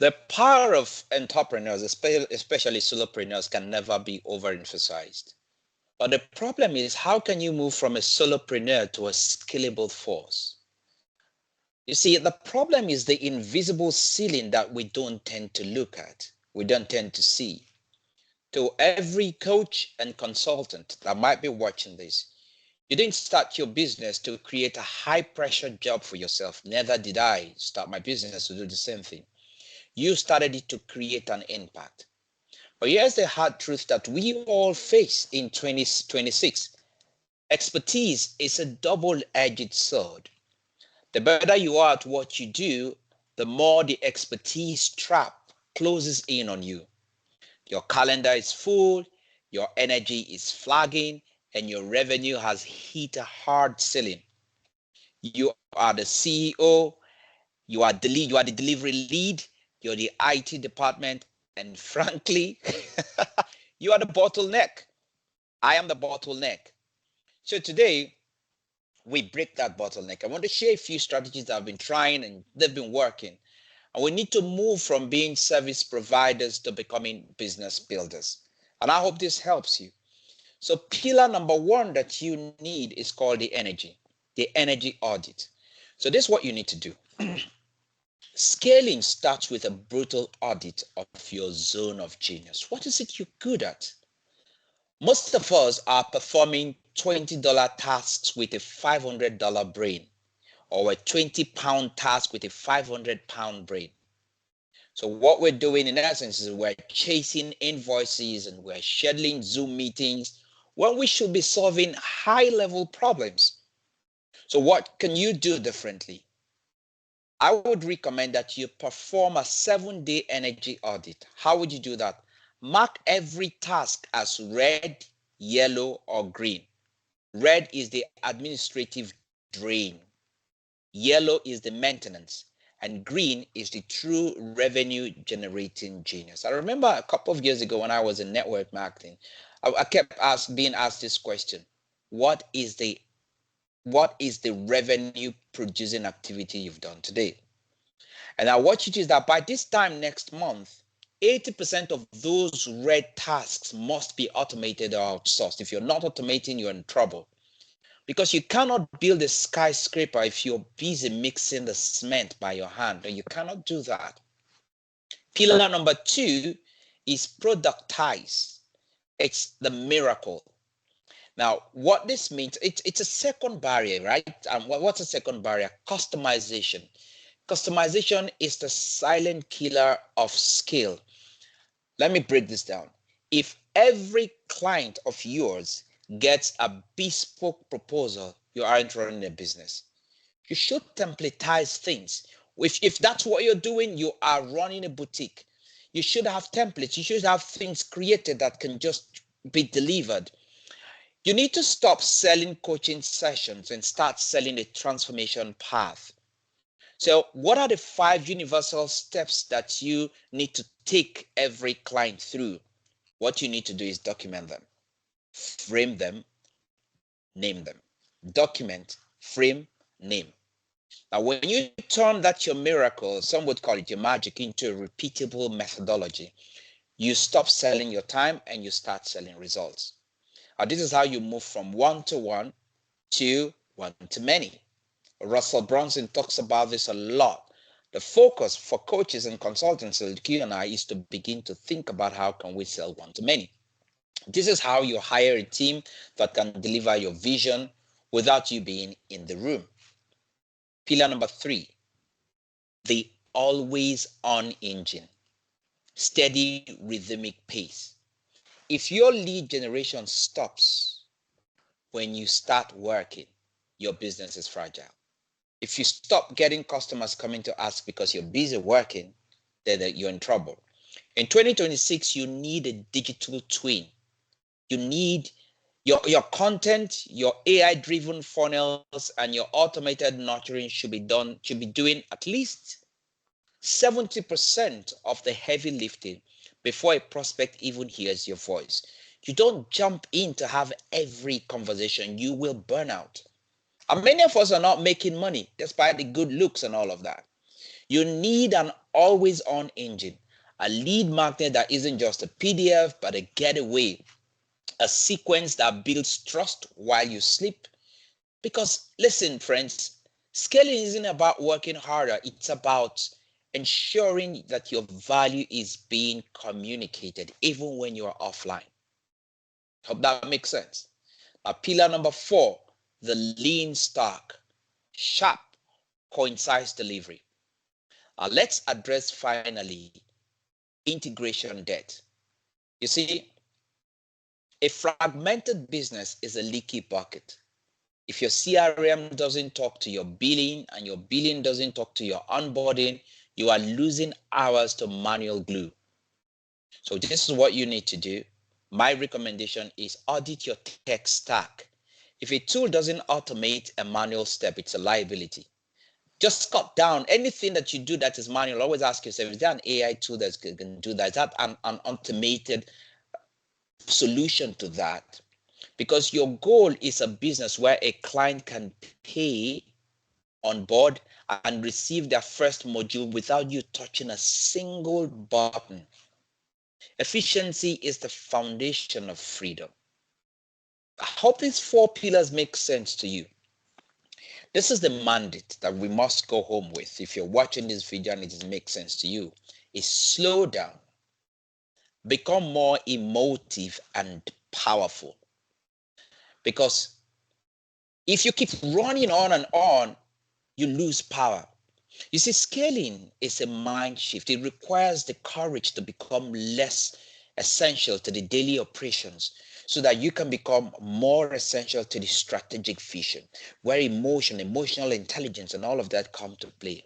The power of entrepreneurs, especially solopreneurs, can never be overemphasized. But the problem is, how can you move from a solopreneur to a scalable force? You see, the problem is the invisible ceiling that we don't tend to look at, we don't tend to see. To every coach and consultant that might be watching this, you didn't start your business to create a high pressure job for yourself. Neither did I start my business to do the same thing. You started it to create an impact. But here's the hard truth that we all face in 2026. Expertise is a double-edged sword. The better you are at what you do, the more the expertise trap closes in on you. Your calendar is full, your energy is flagging, and your revenue has hit a hard ceiling. You are the CEO, you are the delivery lead, you're the IT department, and frankly, you are the bottleneck. I am the bottleneck. So today, we break that bottleneck. I want to share a few strategies that I've been trying and they've been working. And we need to move from being service providers to becoming business builders. And I hope this helps you. So pillar number one that you need is called the energy audit. So this is what you need to do. Scaling starts with a brutal audit of your zone of genius. What is it you're good at? Most of us are performing $20 tasks with a $500 brain, or a 20-pound task with a 500-pound brain. So what we're doing in essence is we're chasing invoices and we're scheduling Zoom meetings when we should be solving high-level problems. So what can you do differently? I would recommend that you perform a 7-day energy audit. How would you do that? Mark every task as red, yellow, or green. Red is the administrative drain. Yellow is the maintenance. And green is the true revenue generating genius. I remember a couple of years ago when I was in network marketing, I kept being asked this question. What is the revenue producing activity you've done today? And now what you do is that by this time next month, 80% of those red tasks must be automated or outsourced. If you're not automating, you're in trouble. Because you cannot build a skyscraper if you're busy mixing the cement by your hand. And you cannot do that. Pillar number two is productize. It's the miracle. Now, what this means, it's a second barrier, right? What's a second barrier? Customization. Customization is the silent killer of scale. Let me break this down. If every client of yours gets a bespoke proposal, you aren't running a business. You should templatize things. If that's what you're doing, you are running a boutique. You should have templates. You should have things created that can just be delivered. You need to stop selling coaching sessions and start selling a transformation path. So what are the 5 universal steps that you need to take every client through? What you need to do is document them, frame them, name them. Document, frame, name. Now, when you turn that your miracle, some would call it your magic, into a repeatable methodology, you stop selling your time and you start selling results. Now, this is how you move from one-to-one to one-to-many. Russell Brunson talks about this a lot. The focus for coaches and consultants like you and I is to begin to think about how can we sell one-to-many. This is how you hire a team that can deliver your vision without you being in the room. Pillar number 3, the always on engine. Steady rhythmic pace. If your lead generation stops when you start working, your business is fragile. If you stop getting customers coming to ask because you're busy working, then you're in trouble. In 2026, you need a digital twin. You need your content, your AI-driven funnels, and your automated nurturing should be doing at least 70% of the heavy lifting before a prospect even hears your voice. You don't jump in to have every conversation. You will burn out. And many of us are not making money despite the good looks and all of that. You need an always on engine, a lead magnet that isn't just a PDF but a getaway, a sequence that builds trust while you sleep. Because listen, friends, scaling isn't about working harder, it's about ensuring that your value is being communicated even when you're offline. Hope that makes sense. Now, pillar number 4, the lean stark, sharp, concise delivery. Let's address finally integration debt. You see, a fragmented business is a leaky bucket. If your CRM doesn't talk to your billing and your billing doesn't talk to your onboarding, you are losing hours to manual glue. So this is what you need to do. My recommendation is audit your tech stack. If a tool doesn't automate a manual step, it's a liability. Just cut down anything that you do that is manual. Always ask yourself, is there an AI tool that can do that? Is that an automated solution to that? Because your goal is a business where a client can pay on board and receive their first module without you touching a single button. Efficiency is the foundation of freedom. I hope these 4 pillars make sense to you. This is the mandate that we must go home with. If you're watching this video and it makes sense to you, is slow down, become more emotive and powerful. Because if you keep running on and on, you lose power. You see, scaling is a mind shift. It requires the courage to become less essential to the daily operations so that you can become more essential to the strategic vision, where emotional intelligence, and all of that come to play.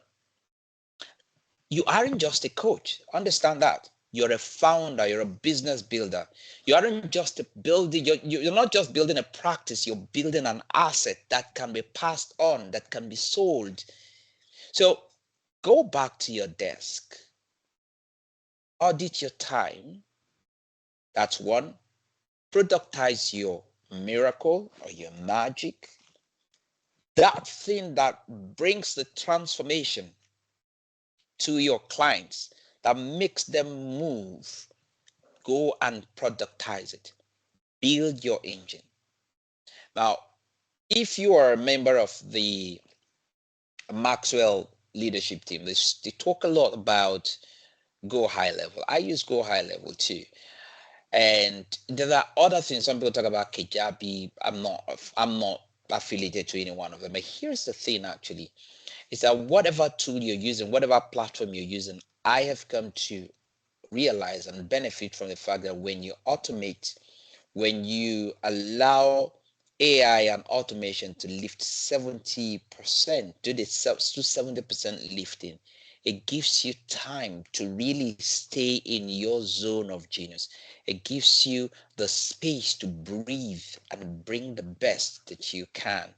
You aren't just a coach. Understand that. You're a founder, you're a business builder. You aren't just building, you're not just building a practice, you're building an asset that can be passed on, that can be sold. So go back to your desk, audit your time. That's one. Productize your miracle or your magic. That thing that brings the transformation to your clients, that makes them move. Go and productize it. Build your engine. Now, if you are a member of the Maxwell leadership team, they talk a lot about go high level. I use go high level too. And there are other things. Some people talk about Kajabi. I'm not affiliated to any one of them. But here's the thing actually, is that whatever tool you're using, whatever platform you're using, I have come to realize and benefit from the fact that when you automate, when you allow AI and automation to lift 70%, do 70% lifting, it gives you time to really stay in your zone of genius. It gives you the space to breathe and bring the best that you can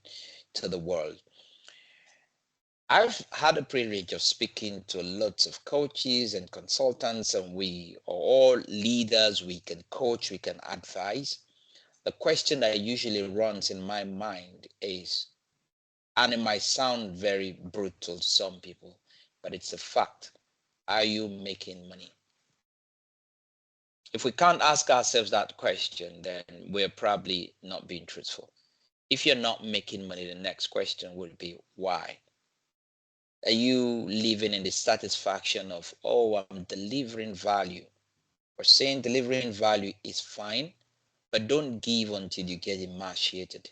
to the world. I've had the privilege of speaking to lots of coaches and consultants, and we are all leaders. We can coach, we can advise. The question that usually runs in my mind is, and it might sound very brutal to some people, but it's a fact. Are you making money? If we can't ask ourselves that question, then we're probably not being truthful. If you're not making money, the next question would be why? Are you living in the satisfaction of, oh, I'm delivering value? Or saying delivering value is fine, but don't give until you get emaciated.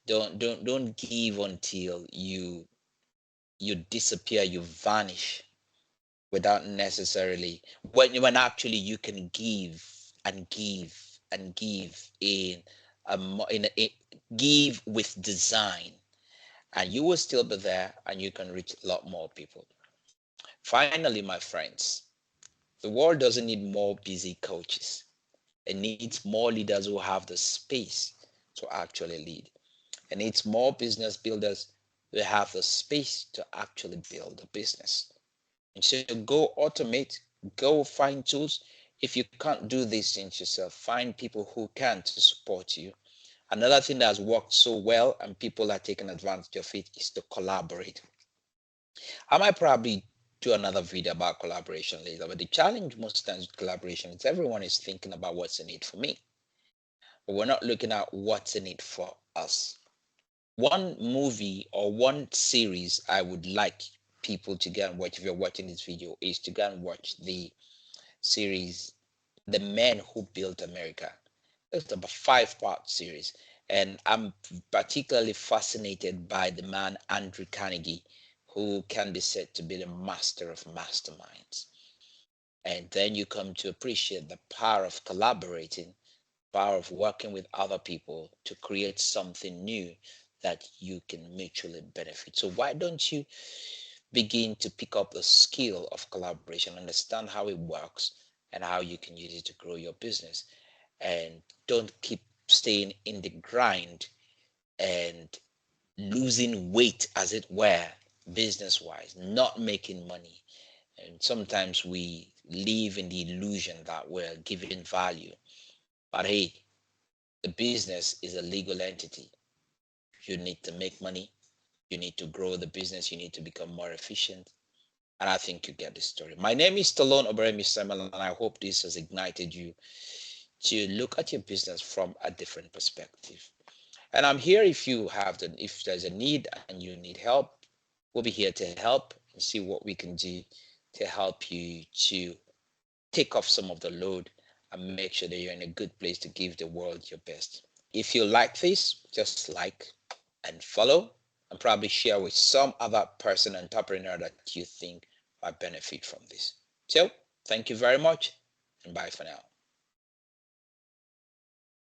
Don't give until you disappear, you vanish without necessarily when actually you can give and give and give give with design, and you will still be there and you can reach a lot more people. Finally, my friends, the world doesn't need more busy coaches. It needs more leaders who have the space to actually lead. It needs more business builders who have the space to actually build a business. And so go automate, go find tools. If you can't do these things yourself, find people who can to support you. Another thing that has worked so well and people are taking advantage of it is to collaborate. I might probably do another video about collaboration later. But the challenge most times with collaboration is everyone is thinking about what's in it for me, but we're not looking at what's in it for us. One movie or one series I would like people to go and watch if you're watching this video is to go and watch the series The Men Who Built America. It's about 5-part series, and I'm particularly fascinated by the man Andrew Carnegie, who can be said to be the master of masterminds. And then you come to appreciate the power of collaborating, power of working with other people to create something new that you can mutually benefit. So why don't you begin to pick up the skill of collaboration, understand how it works and how you can use it to grow your business, and don't keep staying in the grind and losing weight, as it were, business wise, not making money. And sometimes we live in the illusion that we're giving value. But hey, the business is a legal entity. You need to make money. You need to grow the business. You need to become more efficient. And I think you get the story. My name is Stallone-Obaraemi Samuel, and I hope this has ignited you to look at your business from a different perspective. And I'm here if there's a need and you need help, we'll be here to help and see what we can do to help you to take off some of the load and make sure that you're in a good place to give the world your best. If you like this, just like and follow and probably share with some other person, entrepreneur that you think might benefit from this. So, thank you very much and bye for now.